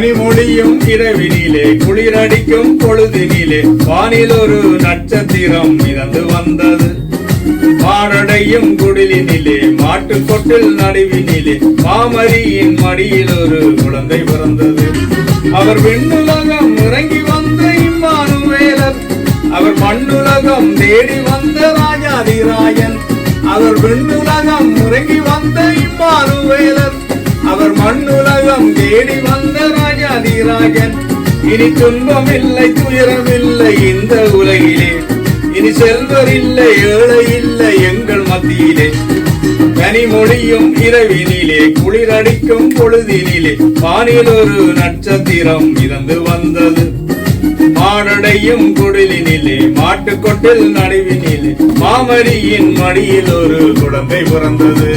பனிமொழியும் இரவினிலே குளிரடிக்கும் பொழுதினிலே வானில் ஒரு நட்சத்திரம் மிதந்து வந்தது. மாரடையும் குடிலினிலே மாட்டு கொட்டில் நடுவினிலே மாமரியின் மடியில் ஒரு குழந்தை பிறந்தது. அவர் விண்ணுலகம் இறங்கி வந்த இம்மானுவேலர், அவர் மண்ணுலகம் தேடி வந்த ராஜாதிராஜன். அவர் விண்ணுலகம் இறங்கி வந்த இம்மானுவேலர், அவர் மண்ணுலகம் தேடி வந்த ராஜாதிராஜன். இனி துன்பமில்லை துயரமில்லை இந்த உலகிலே, இனி செல்வர் இல்லை ஏழை இல்லை எங்கள் மத்தியிலே. கனிமொழியும் இரவினிலே குளிரடிக்கும் பொழுதினிலே வானில் ஒரு நட்சத்திரம் மிதந்து வந்தது. மாரடையும் குடிலினிலே மாட்டுக்கொட்டில் நடுவினிலே மாமரியின் மடியில் ஒரு குழந்தை பிறந்தது.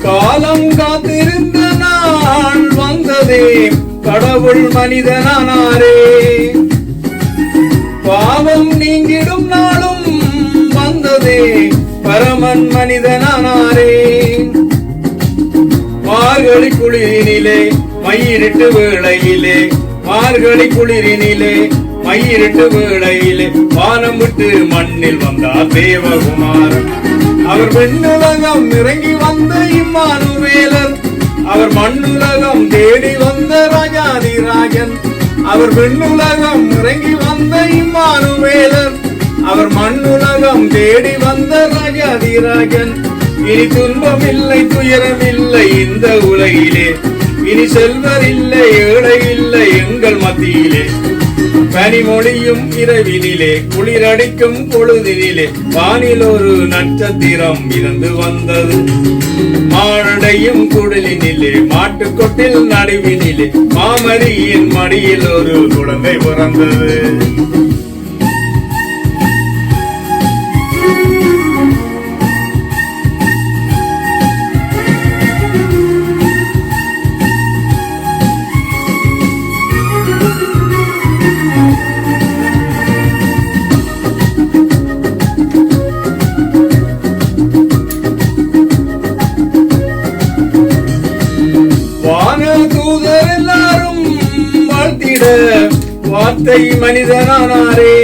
காலம் காத்திருந்த நாள் வந்ததே, கடவுள் மனிதனானாரே. பாவம் நீங்கிடும் நாளும் வந்ததே, பரமன் மனிதனானாரே. மார்கழி குளிரினிலே மயிரிட்டு வேளையிலே, மார்கழி குளிரினிலே மயிரிட்டு வேளையிலே வானம் விட்டு மண்ணில் வந்தார் தேவகுமாரன். அவர் விண்ணுலகம் இறங்கி வந்த இம்மானுவேலர், அவர் மண்ணுலகம் தேடி வந்த ராஜாதிராஜன். அவர் விண்ணுலகம் இறங்கி வந்த இம்மானுவேலர், அவர் மண்ணுலகம் தேடி வந்த ராஜாதிராஜன். இனி துன்பமில்லை துயரமில்லை இந்த உலகிலே, இனி செல்வர் இல்லை ஏழை இல்லை எங்கள் மத்தியிலே. பனிமொழியும் இரவினிலே குளிரடிக்கும் பொழுதினிலே வானில் ஒரு நட்சத்திரம் மிதந்து வந்தது. மாரடையும் குடிலினிலே மாட்டுக்கொட்டில் நடுவினிலே மாமரியின் மடியில் ஒரு குழந்தை பிறந்தது. தூதர் எல்லாரும் வாழ்த்திட வார்த்தை மனிதனானாரே.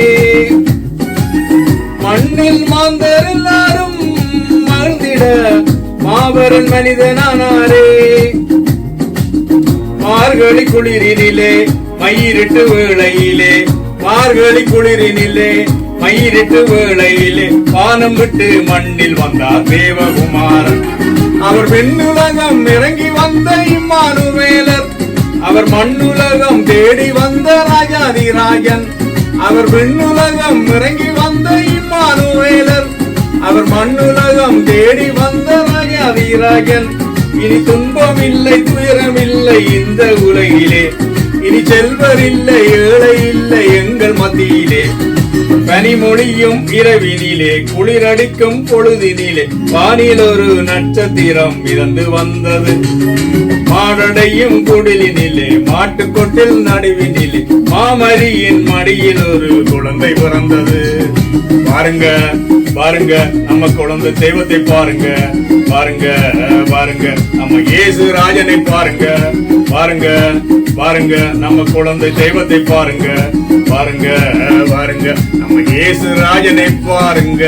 மண்ணில் மாந்தர் எல்லாரும் மகிழ்ந்திட மாபெரும் மனிதனானாரே. மார்கழி குளிரினிலே மயிரிட்டு வேளையிலே, மார்கழி குளிரினிலே மயிரிட்டு வேளையிலே வானம் விட்டு மண்ணில் வந்தார் தேவகுமாரன். அவர் விண்ணுலகம் இறங்கி வந்த இம்மானுவேலர், அவர் மண்ணுலகம் தேடி வந்த ராஜாதிராஜன். அவர் விண்ணுலகம் இறங்கி வந்த இம்மானுவேலர், அவர் மண்ணுலகம் தேடி வந்த ராஜாதிராஜன். இனி துன்பமில்லை துயரமில்லை இந்த உலகிலே, இனி செல்வர் இல்லை ஏழை இல்லை எங்கள் மத்தியிலே. பனிமொழியும் இரவினிலே குளிரடிக்கும் பொழுதினிலே வானில் ஒரு நட்சத்திரம் மிதந்து வந்தது. மாரடையும் குடிலினிலே மாட்டுக்கொட்டில் நடுவினிலே மாமரியின் மடியில் ஒரு குழந்தை பிறந்தது. பாருங்க பாருங்க நம்ம குழந்தை தெய்வத்தை பாருங்க, பாருங்க பாருங்க நம்ம இயேசு ராஜனை பாருங்க, பாருங்க பாருங்க நம்ம குழந்தை தெய்வத்தை பாருங்க, பாருங்க பாருங்க நம்ம இயேசு ராஜனை பாருங்க.